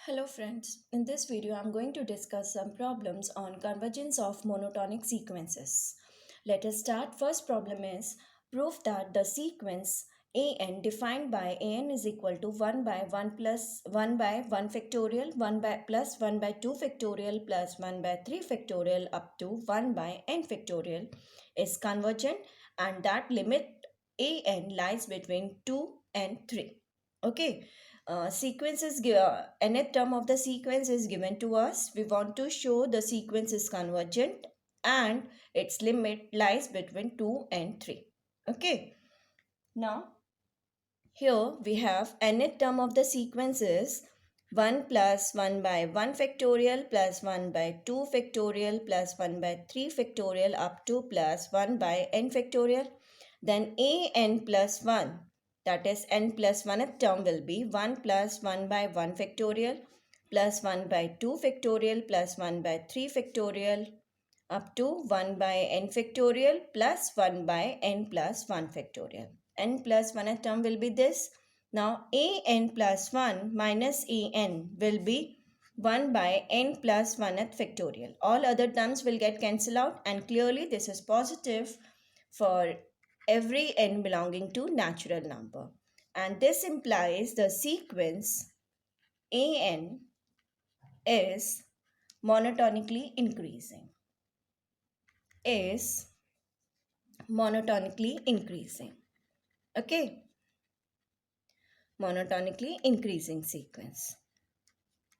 Hello friends, in this video I'm going to discuss some problems on convergence of monotonic sequences. Let us start. First problem is prove that the sequence an defined by an is equal to 1 by 1 plus 1 by 1 factorial, 1 by plus 1 by 2 factorial plus 1 by 3 factorial up to 1 by n factorial is convergent, and that limit an lies between 2 and 3. Okay, sequence is nth term of the sequence is given to us. We want to show the sequence is convergent and its limit lies between 2 and 3. Okay, now here we have nth term of the sequence is 1 plus 1 by 1 factorial plus 1 by 2 factorial plus 1 by 3 factorial up to plus 1 by n factorial. Then an plus 1, that is n plus 1th term, will be 1 plus 1 by 1 factorial plus 1 by 2 factorial plus 1 by 3 factorial up to 1 by n factorial plus 1 by n plus 1 factorial. N plus 1th term will be this. Now an plus 1 minus an will be 1 by n plus 1th factorial. All other terms will get cancelled out, and clearly this is positive for every n belonging to natural number. And this implies the sequence an is monotonically increasing. Is monotonically increasing. Okay, monotonically increasing sequence.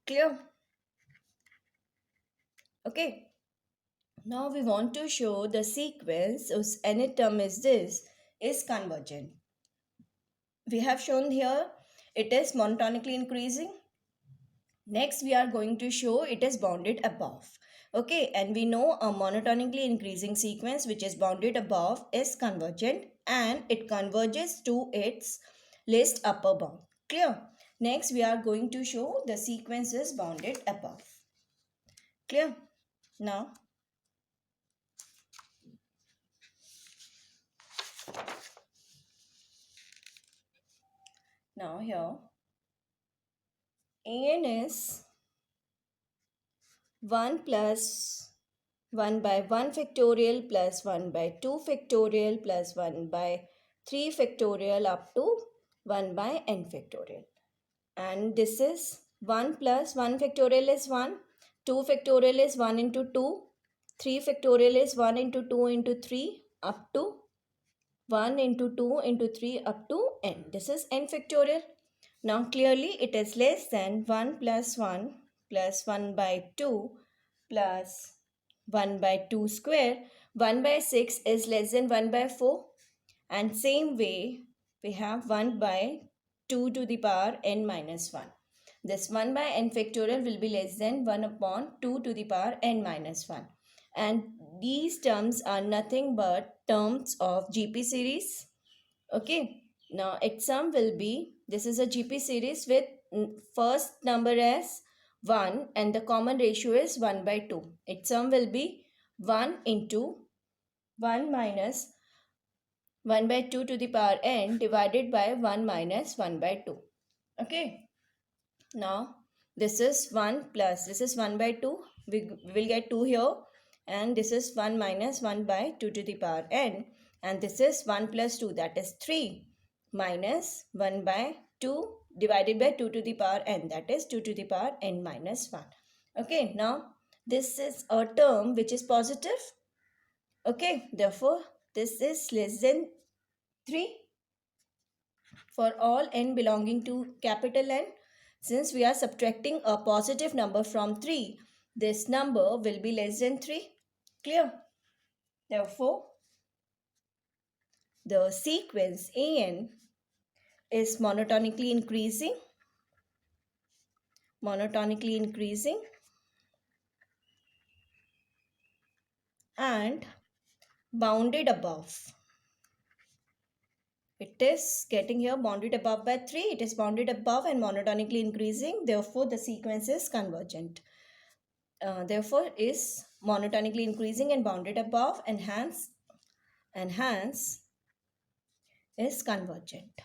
Clear? Okay, now we want to show the sequence whose nth term is this is convergent. We have shown here it is monotonically increasing. Next we are going to show it is bounded above. Okay, and we know a monotonically increasing sequence which is bounded above is convergent and it converges to its least upper bound. Clear? Next we are going to show the sequence is bounded above. Clear? Now here an is 1 plus 1 by 1 factorial plus 1 by 2 factorial plus 1 by 3 factorial up to 1 by n factorial. And this is 1 plus 1 factorial is 1, 2 factorial is 1 into 2, 3 factorial is 1 into 2 into 3 up to 1 into 2 into 3 up to n. This is n factorial. Now clearly it is less than 1 plus 1 plus 1 by 2 plus 1 by 2 square. 1 by 6 is less than 1 by 4. And same way we have 1 by 2 to the power n minus 1. This 1 by n factorial will be less than 1 upon 2 to the power n minus 1. And these terms are nothing but terms of GP series. Okay. Now its sum will be, this is a GP series with first number as 1 and the common ratio is 1 by 2. Its sum will be 1 into 1 minus 1 by 2 to the power n divided by 1 minus 1 by 2. Okay. Now this is 1 plus, this is 1 by 2. We will get 2 here. And this is 1 minus 1 by 2 to the power n. And this is 1 plus 2, that is 3 minus 1 by 2 divided by 2 to the power n, that is 2 to the power n minus 1. Okay, now this is a term which is positive. Okay, therefore this is less than 3 for all n belonging to capital N. Since we are subtracting a positive number from 3, this number will be less than 3. Clear? Therefore, the sequence an is monotonically increasing and bounded above. It is getting here bounded above by 3. It is bounded above and monotonically increasing. Therefore, the sequence is convergent. Therefore, is monotonically increasing and bounded above, and hence is convergent.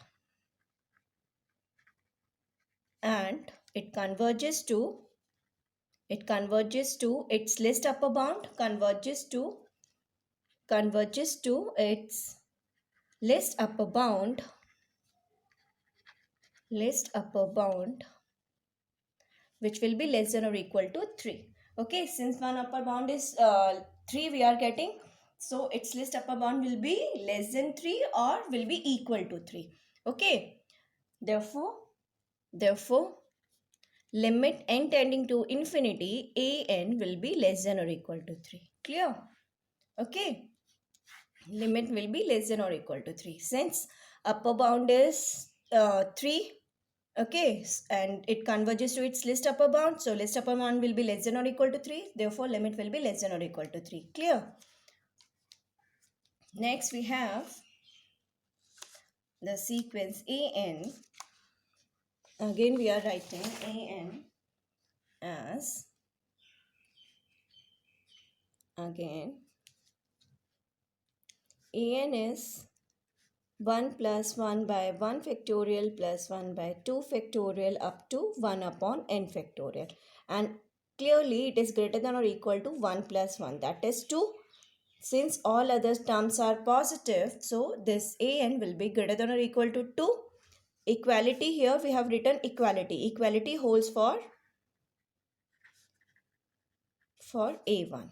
And it converges to its least upper bound, converges to its least upper bound, which will be less than or equal to 3. Okay, since one upper bound is 3 we are getting, so its least upper bound will be less than 3 or will be equal to 3. Okay, therefore limit n tending to infinity, a n will be less than or equal to 3. Clear? Okay, limit will be less than or equal to 3 since upper bound is 3. Okay, and it converges to its least upper bound, so least upper bound will be less than or equal to 3, therefore limit will be less than or equal to 3. Clear? Next we have the sequence an. Again we are writing an as, again an is 1 plus 1 by 1 factorial plus 1 by 2 factorial up to 1 upon n factorial, and clearly it is greater than or equal to 1 plus 1, that is 2. Since all other terms are positive, so this an will be greater than or equal to 2. Equality, here we have written equality. Equality holds for a1.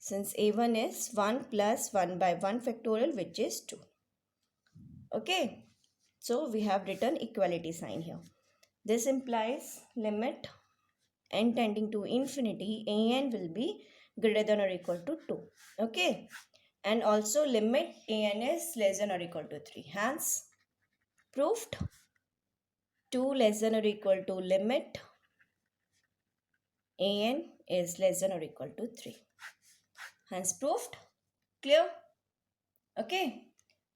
Since a1 is 1 plus 1 by 1 factorial, which is 2. Okay, so we have written equality sign here. This implies limit n tending to infinity, an will be greater than or equal to 2. Okay, and also limit an is less than or equal to 3. Hence, proved 2 less than or equal to limit an is less than or equal to 3. Hence proved. Clear? Okay.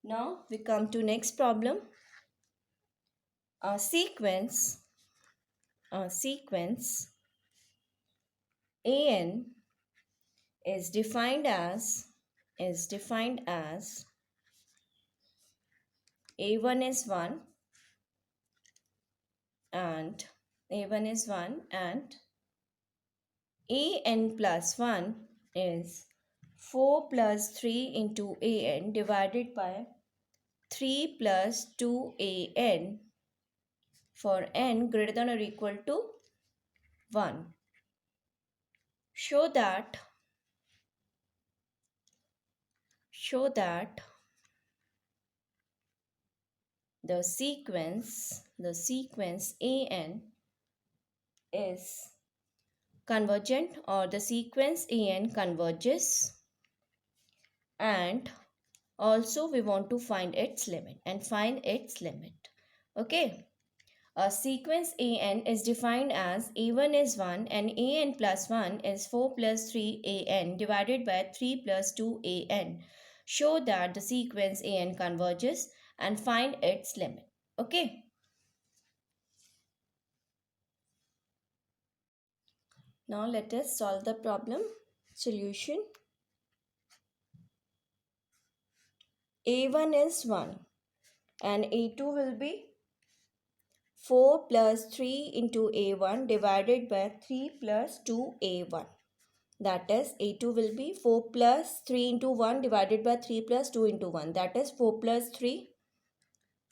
Now we come to next problem. A sequence an is defined as a1 is 1 and an plus 1 is 4 plus 3 into an divided by 3 plus 2an for n greater than or equal to 1. Show that the sequence an is convergent, or the sequence an converges, and also we want to find its limit Okay, a sequence an is defined as a1 is 1 and an plus 1 is 4 plus 3an divided by 3 plus 2an. Show that the sequence an converges and find its limit. Okay. Now let us solve the problem. Solution. a1 is 1 and a2 will be 4 plus 3 into a1 divided by 3 plus 2a1. That is, a2 will be 4 plus 3 into 1 divided by 3 plus 2 into 1. That is 4 plus 3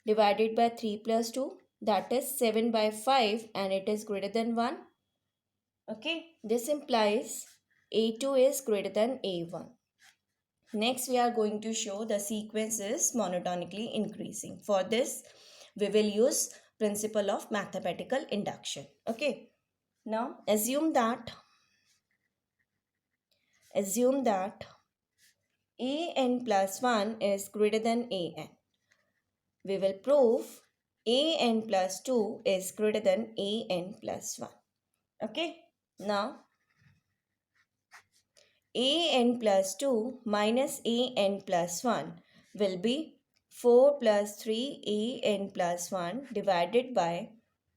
divided by 3 plus 2. That is 7 by 5 and it is greater than 1. Okay, this implies a2 is greater than a1. Next, we are going to show the sequence is monotonically increasing. For this, we will use principle of mathematical induction. Okay, now assume that an plus 1 is greater than an. We will prove an plus 2 is greater than an plus 1. Okay, now an plus 2 minus an plus 1 will be 4 plus 3 an plus 1 divided by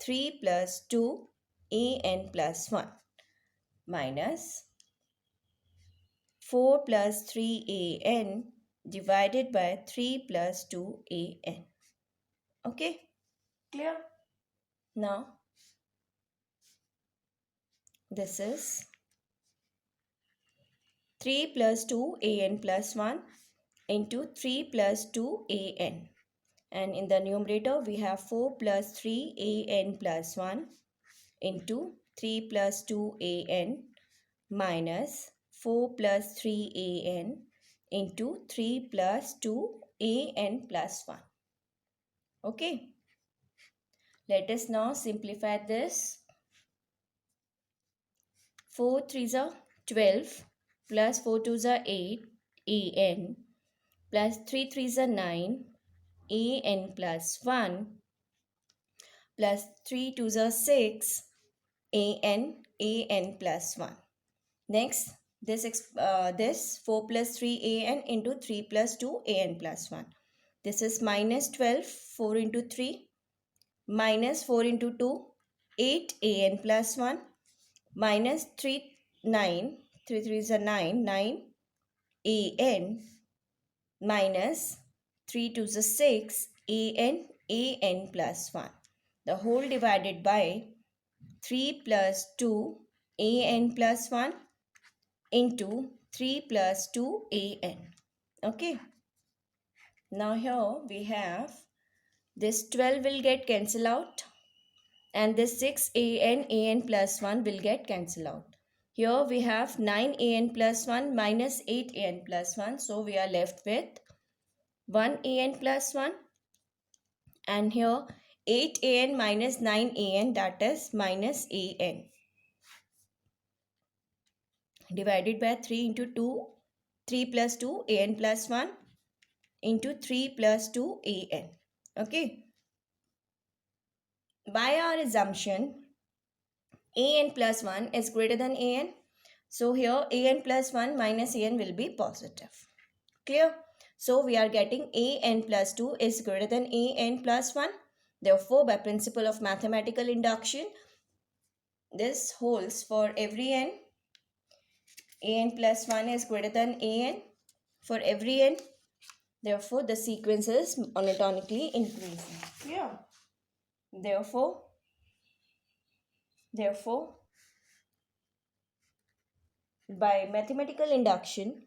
3 plus 2 an plus 1 minus 4 plus 3an divided by 3 plus 2an. Okay, clear? Now this is 3 plus 2 an plus 1 into 3 plus 2 an, and in the numerator we have 4 plus 3 an plus 1 into 3 plus 2 an minus 4 plus 3 an into 3 plus 2 an plus 1. Okay, let us now simplify this. 4 3s are 12 plus 4 2s are 8 an plus 3 3s are 9 an plus 1 plus 3 2s are 6 an plus 1. Next, this 4 plus 3 an into 3 plus 2 an plus 1. This is minus 12, 4 into 3, minus 4 into 2, 8 an plus 1, minus 3, 9, 3 3 is a 9, 9 an minus 3 2 is a 6 an plus 1. The whole divided by 3 plus 2 an plus 1 into 3 plus 2 an. Okay. Now here we have this 12 will get cancelled out and this 6 an plus 1 will get cancelled out. Here we have 9 an plus 1 minus 8 an plus 1. So we are left with 1 an plus 1, and here 8 an minus 9 an, that is minus an, divided by 3 into 2, 3 plus 2 an plus 1 into 3 plus 2 an. Okay. By our assumption, an plus 1 is greater than an. So here an plus 1 minus an will be positive. Clear? So we are getting an plus 2 is greater than an plus 1. Therefore, by principle of mathematical induction, this holds for every an plus 1 is greater than an for every n. Therefore, the sequence is monotonically increasing. Yeah. Therefore, by mathematical induction,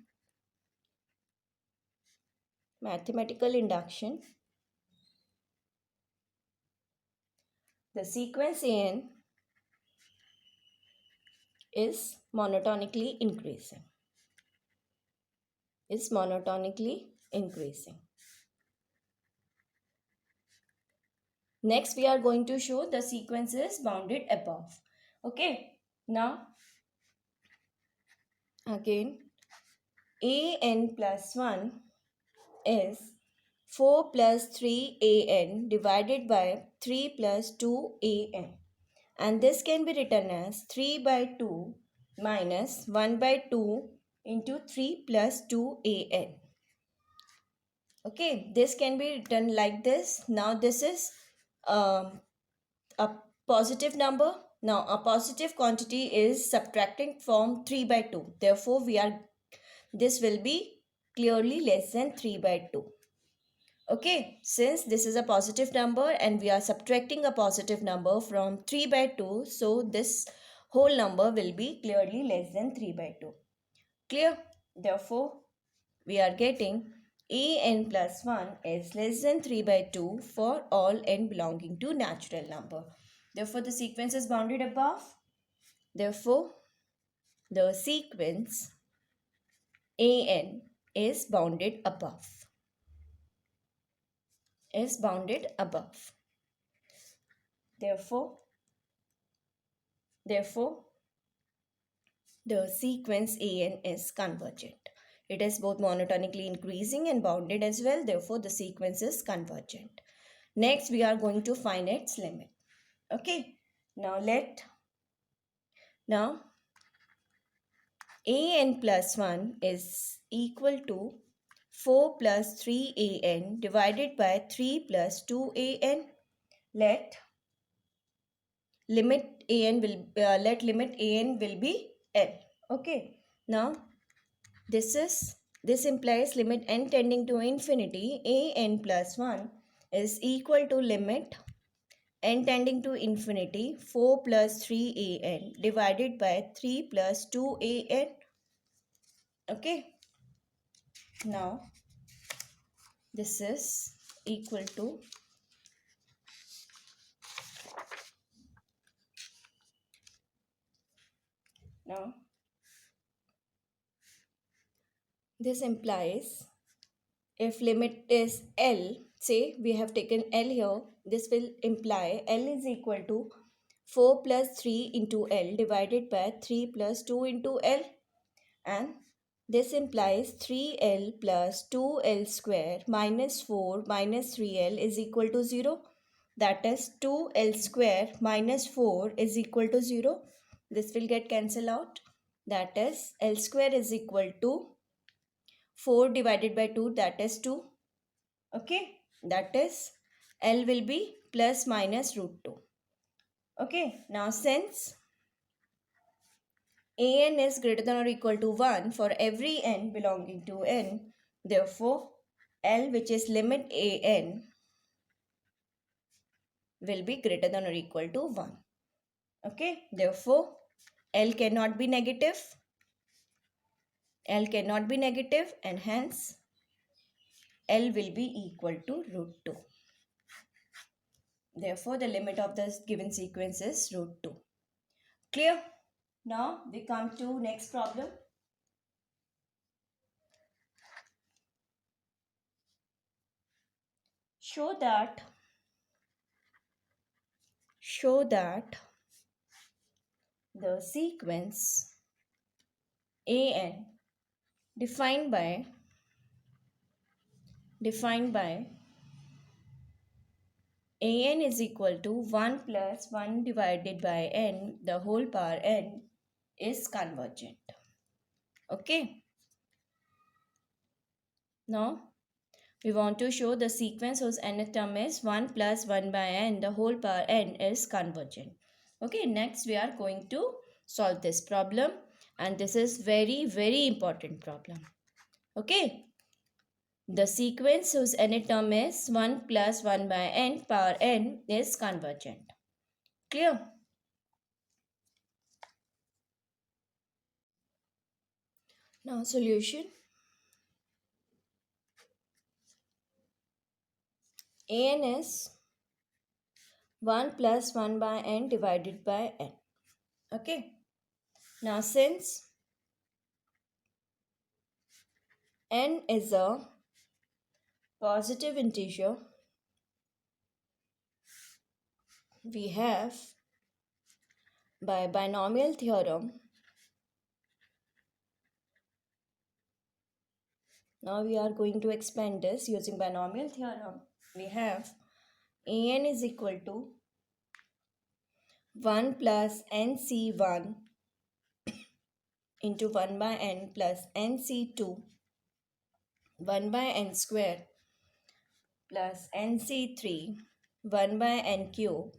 the sequence an is monotonically increasing. Next, we are going to show the sequence is bounded above. Okay. Now, again, an plus 1 is 4 plus 3 an divided by 3 plus 2 an. And this can be written as 3 by 2 minus 1 by 2 into 3 plus 2 an. Okay, this can be written like this. Now this is a positive number. Now a positive quantity is subtracting from 3 by 2. Therefore, this will be clearly less than 3 by 2. Okay, since this is a positive number and we are subtracting a positive number from 3 by 2, so this whole number will be clearly less than 3 by 2. Clear? Therefore, we are getting an plus 1 is less than 3 by 2 for all n belonging to natural number. Therefore, the sequence is bounded above. Therefore, the sequence an is bounded above. Therefore, the sequence an is convergent. It is both monotonically increasing and bounded as well. Therefore, the sequence is convergent. Next, we are going to find its limit. Okay. Now, an plus 1 is equal to 4 plus 3 an divided by 3 plus 2 an. Let limit an will be L. Okay. Now, this implies limit n tending to infinity, an plus 1 is equal to limit n tending to infinity 4 plus 3an divided by 3 plus 2an. Okay, now this is equal to now this implies if limit is L, say we have taken L here, this will imply L is equal to 4 plus 3 into L divided by 3 plus 2 into L, and this implies 3L plus 2L square minus 4 minus 3L is equal to 0. That is 2L square minus 4 is equal to 0. This will get cancelled out. That is L square is equal to 4 divided by 2, that is 2. Okay, that is L will be plus minus root 2. Okay, now since an is greater than or equal to 1 for every n belonging to n, therefore L, which is limit an, will be greater than or equal to 1. Okay, therefore L cannot be negative. L cannot be negative, and hence L will be equal to root 2. Therefore, the limit of the given sequence is root 2. Clear? Now we come to next problem. Show that the sequence an defined by an is equal to 1 plus 1 divided by n the whole power n is convergent. Okay. Now we want to show the sequence whose nth term is 1 plus 1 by n the whole power n is convergent. Okay, next we are going to solve this problem, and this is very important problem. Okay, the sequence whose nth term is 1 plus 1 by n power n is convergent. Clear? Now solution. An is 1 plus 1 by n divided by n. Okay. Now since n is a positive integer, we have by binomial theorem. Now we are going to expand this using binomial theorem. We have an is equal to 1 plus nc1 into 1 by n plus nc2 1 by n square plus nc3 1 by n cube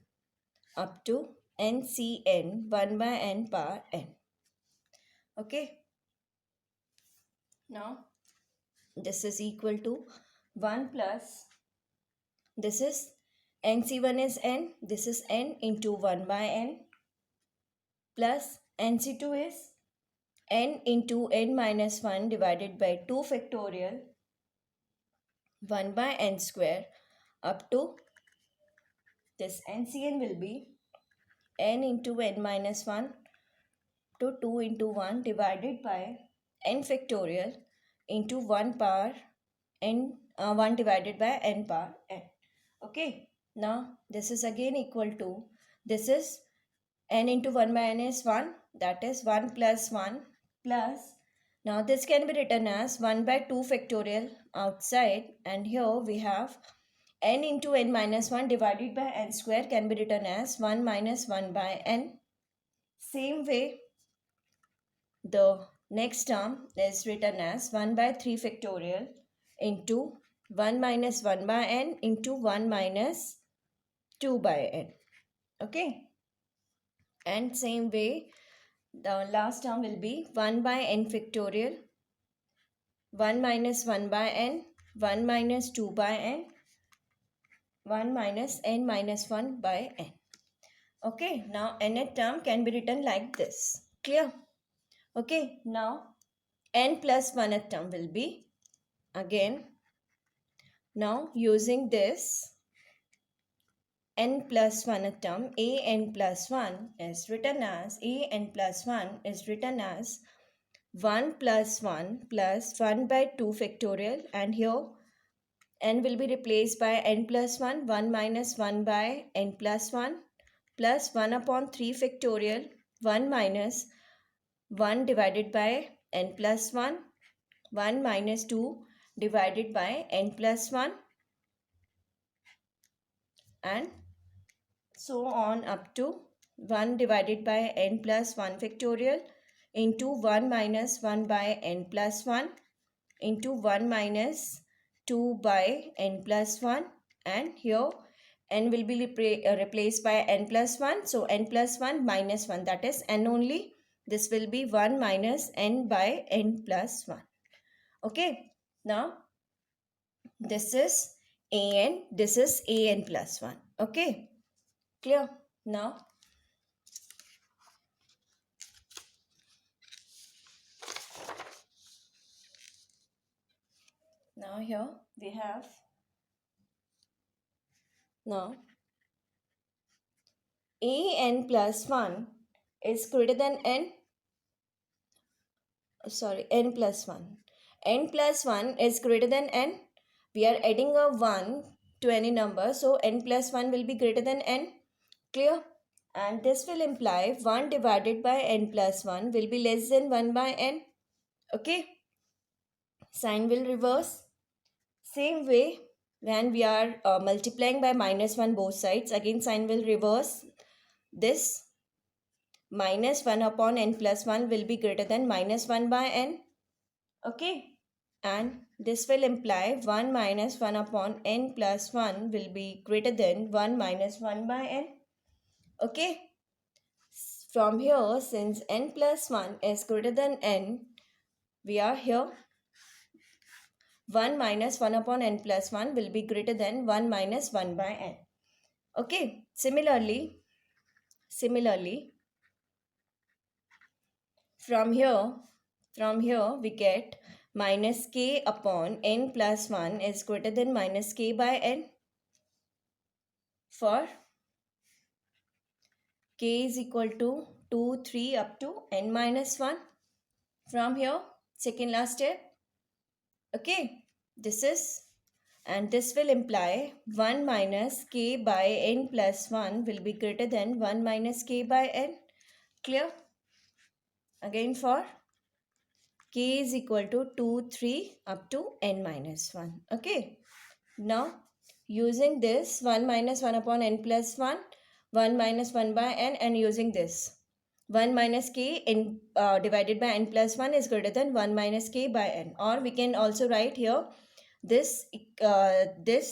up to ncn 1 by n power n. Okay. Now this is equal to 1 plus, this is nc1 is n, this is n into 1 by n plus nc2 is n into n minus 1 divided by 2 factorial 1 by n square up to this ncn will be n into n minus 1 to 2 into 1 divided by n factorial into 1 power n 1 divided by n power n. Okay, now this is again equal to, this is n into 1 by n is 1, that is 1 plus 1 plus, now this can be written as 1 by 2 factorial outside, and here we have n into n minus 1 divided by n square can be written as 1 minus 1 by n. Same way, the next term is written as 1 by 3 factorial into 1 minus 1 by n into 1 minus 2 by n. Okay. And same way, the last term will be 1 by n factorial, 1 minus 1 by n, 1 minus 2 by n 1 minus n minus 1 by n. Okay, now nth term can be written like this. Clear? Okay, now n plus 1th term will be again. Now using this n plus 1th term, a n plus 1 is written as 1 plus 1 plus 1 by 2 factorial, and here n will be replaced by n plus 1, 1 minus 1 by n plus 1 plus 1 upon 3 factorial, 1 minus 1 divided by n plus 1, 1 minus 2 divided by n plus 1, and so on up to 1 divided by n plus 1 factorial into 1 minus 1 by n plus 1 into 1 minus 2 by n plus 1, and here n will be replaced by n plus 1. So n plus 1 minus 1, that is n only. This will be 1 minus n by n plus 1. Okay. Now this is an, this is an plus 1. Okay. Clear? Now here we have, now an plus 1 is greater than n plus 1. n plus 1 is greater than n. We are adding a 1 to any number, so n plus 1 will be greater than n. Clear? And this will imply 1 divided by n plus 1 will be less than 1 by n. Okay? Sign will reverse. Same way, when we are multiplying by minus 1 both sides, again sign will reverse. This minus 1 upon n plus 1 will be greater than minus 1 by n. Okay, and this will imply 1 minus 1 upon n plus 1 will be greater than 1 minus 1 by n. Okay, from here, since n plus 1 is greater than n, we are here 1 minus 1 upon n plus 1 will be greater than 1 minus 1 by n. Okay, similarly, from here we get minus k upon n plus 1 is greater than minus k by n for k is equal to 2, 3 up to n minus 1. From here, second last step. Okay, this is, and this will imply 1 minus k by n plus 1 will be greater than 1 minus k by n. Clear? Again for k is equal to 2, 3 up to n minus 1. Okay. Now, using this 1 minus 1 upon n plus 1, 1 minus 1 by n, and using this 1 minus k in divided by n plus 1 is greater than 1 minus k by n. Or we can also write here this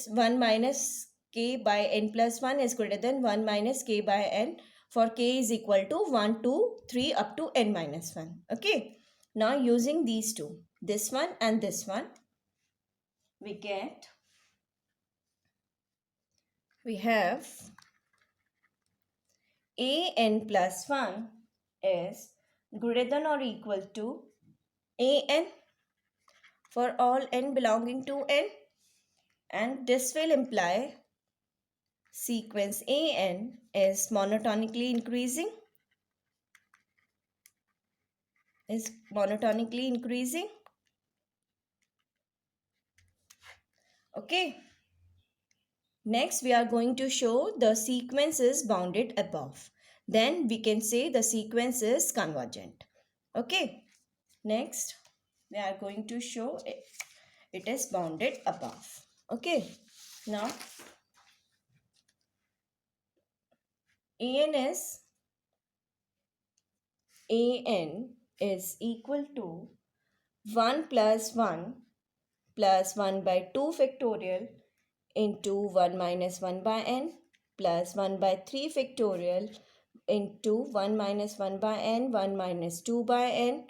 1 minus k by n plus 1 is greater than 1 minus k by n for k is equal to 1, 2, 3 up to n minus 1. Okay. Now using these two, this one and this one, we have an plus 1 is greater than or equal to an for all n belonging to n, and this will imply sequence an is monotonically increasing, Okay. Next, we are going to show the sequence is bounded above. Then we can say the sequence is convergent. Okay. Next, we are going to show it is bounded above. Okay. Now, an is equal to 1 plus 1 plus 1 by 2 factorial into 1 minus 1 by n plus 1 by 3 factorial into 1 minus 1 by n, 1 minus 2 by n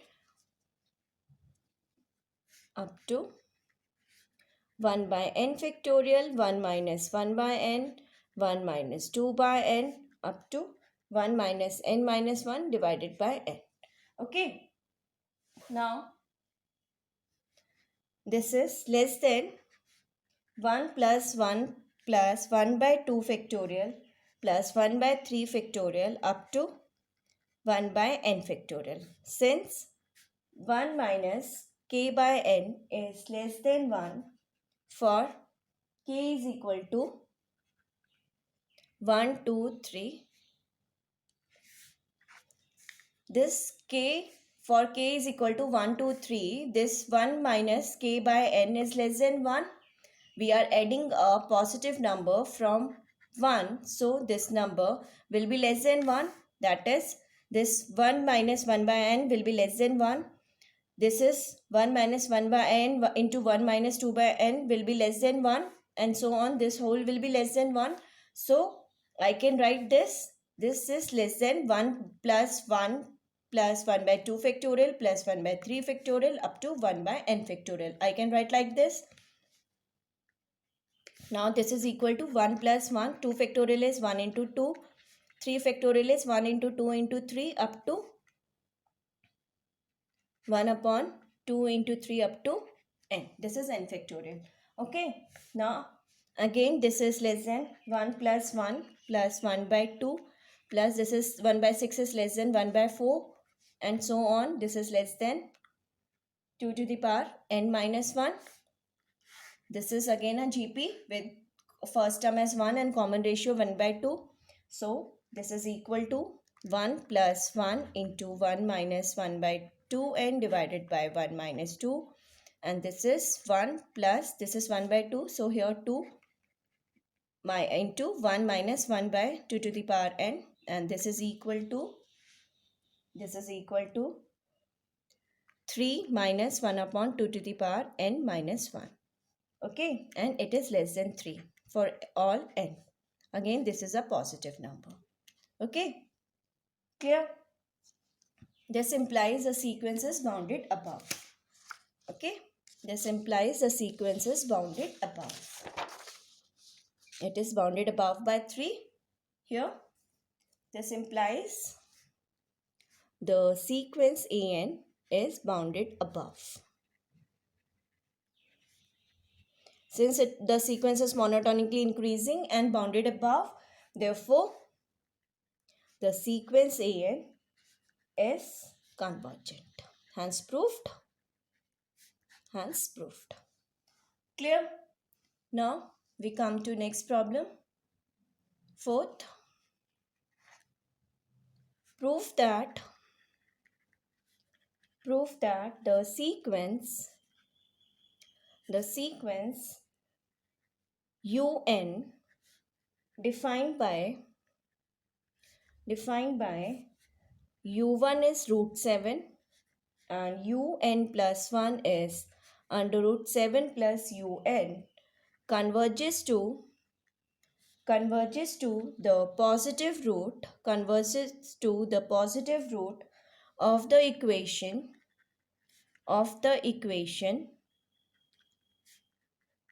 up to 1 by n factorial, 1 minus 1 by n, 1 minus 2 by n, up to 1 minus n minus 1 divided by n. Okay. Now, this is less than 1 plus 1 plus 1 by 2 factorial plus 1 by 3 factorial up to 1 by n factorial. Since 1 minus k by n is less than 1 for k is equal to 1, 2, 3. This k, for k is equal to 1, 2, 3, this 1 minus k by n is less than 1. We are adding a positive number from 1. So this number will be less than 1. That is, this 1 minus 1 by n will be less than 1. This is 1 minus 1 by n into 1 minus 2 by n will be less than 1. And so on. This whole will be less than 1. So I can write this. This is less than 1 plus 1 plus 1 by 2 factorial plus 1 by 3 factorial up to 1 by n factorial. I can write like this. Now this is equal to 1 plus 1. 2 factorial is 1 into 2. 3 factorial is 1 into 2 into 3 up to 1 upon 2 into 3 up to n. This is n factorial. Okay. Now again this is less than 1 plus 1 plus 1 by 2 plus this is 1 by 6 is less than 1 by 4 and so on. This is less than 2 to the power n minus 1. This is again a GP with first term as 1 and common ratio 1 by 2. So this is equal to 1 plus 1 into 1 minus 1 by 2n divided by 1 minus 2. And this is 1 plus, this is 1 by 2. So here 2 into 1 minus 1 by 2 to the power n. And this is equal to 3 minus 1 upon 2 to the power n minus 1. Okay, and it is less than 3 for all n. Again, this is a positive number. Okay, clear? This implies the sequence is bounded above. Okay, this implies the sequence is bounded above. It is bounded above by 3 here. This implies the sequence an is bounded above. Since the sequence is monotonically increasing and bounded above, therefore, the sequence an is convergent. Hence proved. Hence proved. Clear? Now we come to next problem. Fourth, prove that the sequence un defined by u1 is root 7 and un plus 1 is under root 7 plus un converges to the positive root of the equation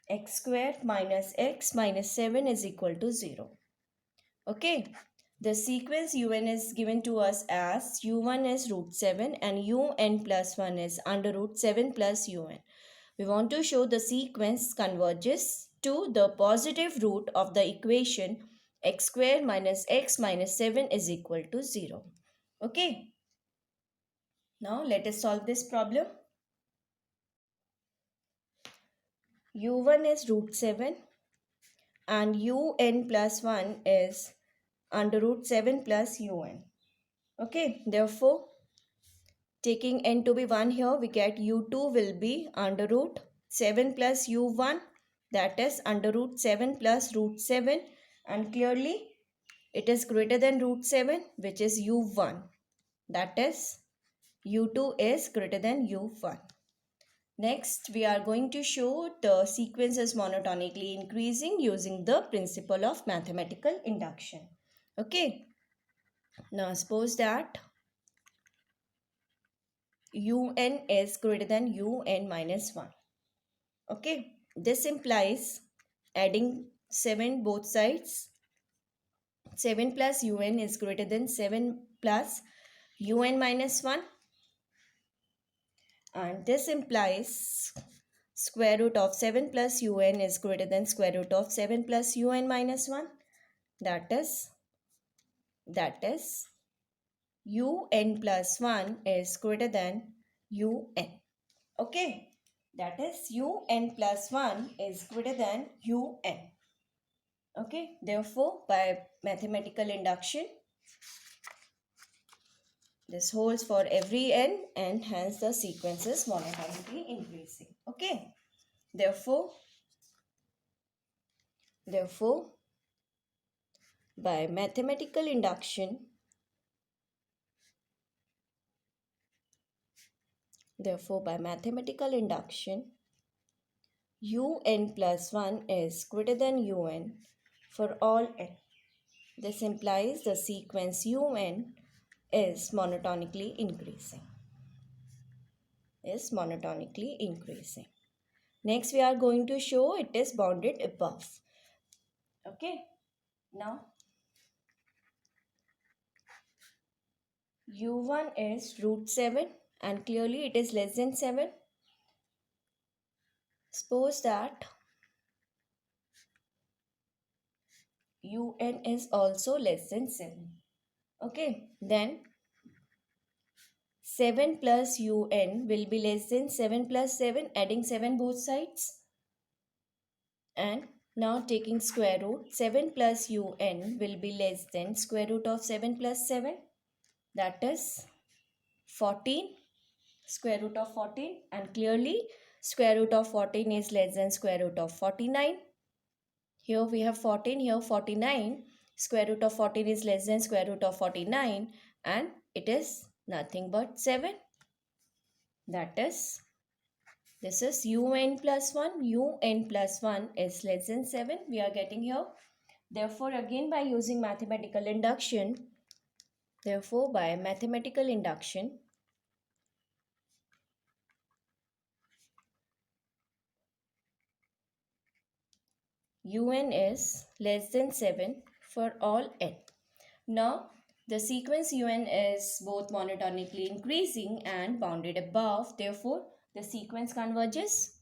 x square minus x minus 7 is equal to 0. Okay, the sequence un is given to us as u1 is root 7 and un plus 1 is under root 7 plus un. We want to show the sequence converges to the positive root of the equation x square minus x minus 7 is equal to 0. Okay. Now let us solve this problem. u1 is root 7 and un plus 1 is under root 7 plus un. Okay. Therefore, taking n to be 1 here, we get u2 will be under root 7 plus u1, that is under root 7 plus root 7, and clearly it is greater than root 7, which is u1, that is u2 is greater than u1. Next, we are going to show the sequence is monotonically increasing using the principle of mathematical induction. Okay. Now suppose that un is greater than un minus 1. Okay. This implies adding 7 both sides. 7 plus un is greater than 7 plus un minus 1. And this implies square root of 7 plus un is greater than square root of 7 plus un minus 1. That is un plus 1 is greater than un. Okay, that is un plus 1 is greater than un. Okay, therefore by mathematical induction this holds for every n and hence the sequence is monotonically increasing. Okay, therefore by mathematical induction un plus 1 is greater than un for all n. This implies the sequence un is monotonically increasing. Next we are going to show it is bounded above. Okay, now u1 is root 7 and clearly it is less than 7. Suppose that un is also less than 7. Okay, then 7 plus un will be less than 7 plus 7, adding 7 both sides. And now taking square root, 7 plus un will be less than square root of 7 plus 7. That is 14, square root of 14. And clearly square root of 14 is less than square root of 49. Here we have 14, here 49. Square root of 14 is less than square root of 49 and it is nothing but 7. That is, this is un plus 1. Un plus 1 is less than 7. We are getting here. Therefore, again by using mathematical induction, un is less than 7 for all n. Now, the sequence un is both monotonically increasing and bounded above. Therefore, the sequence converges.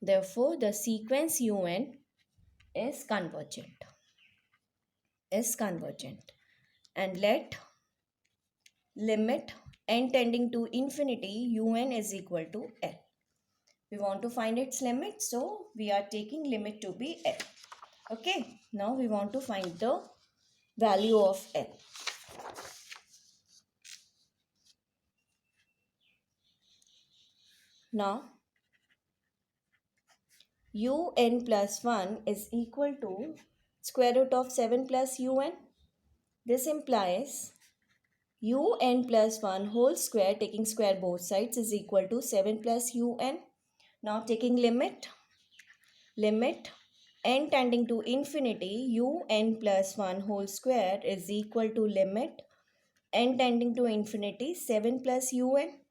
Therefore, the sequence un is convergent. And let limit n tending to infinity un is equal to L. We want to find its limit, so we are taking limit to be L. Okay, now we want to find the value of L. Now, un plus 1 is equal to square root of 7 plus un. This implies un plus 1 whole square, taking square both sides, is equal to 7 plus un. Now taking limit n tending to infinity, un plus 1 whole square is equal to limit n tending to infinity 7 plus un,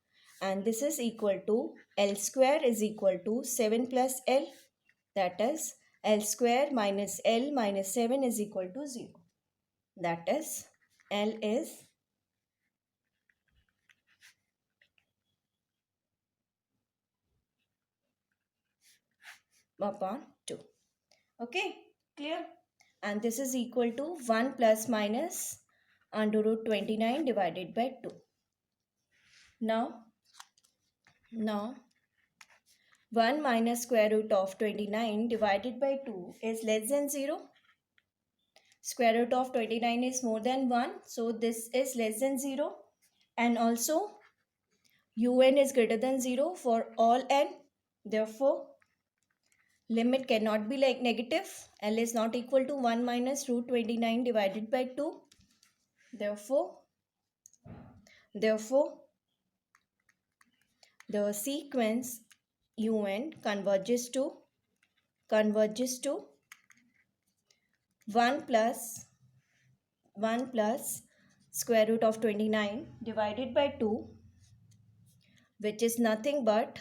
and this is equal to L square is equal to 7 plus L. That is L square minus L minus 7 is equal to 0. That is L is upon 2. Okay, clear? And this is equal to 1 plus minus under root 29 divided by 2. Now 1 minus square root of 29 divided by 2 is less than 0. Square root of 29 is more than 1. So this is less than 0. And also un is greater than 0 for all n. Therefore, limit cannot be like negative. L is not equal to 1 minus root 29 divided by 2. Therefore, the sequence un converges to 1 plus square root of 29 divided by 2, which is nothing but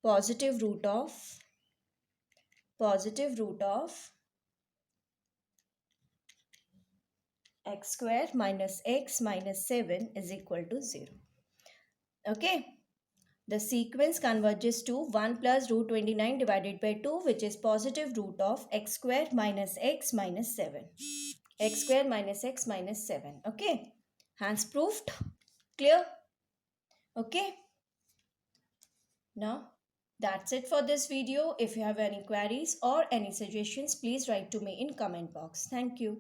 positive root of positive root of x square minus x minus 7 is equal to 0. Okay. The sequence converges to 1 plus root 29 divided by 2, which is positive root of x square minus x minus 7. X square minus x minus 7. Okay. Hence proved. Clear? Okay. Now, that's it for this video. If you have any queries or any suggestions, please write to me in comment box. Thank you.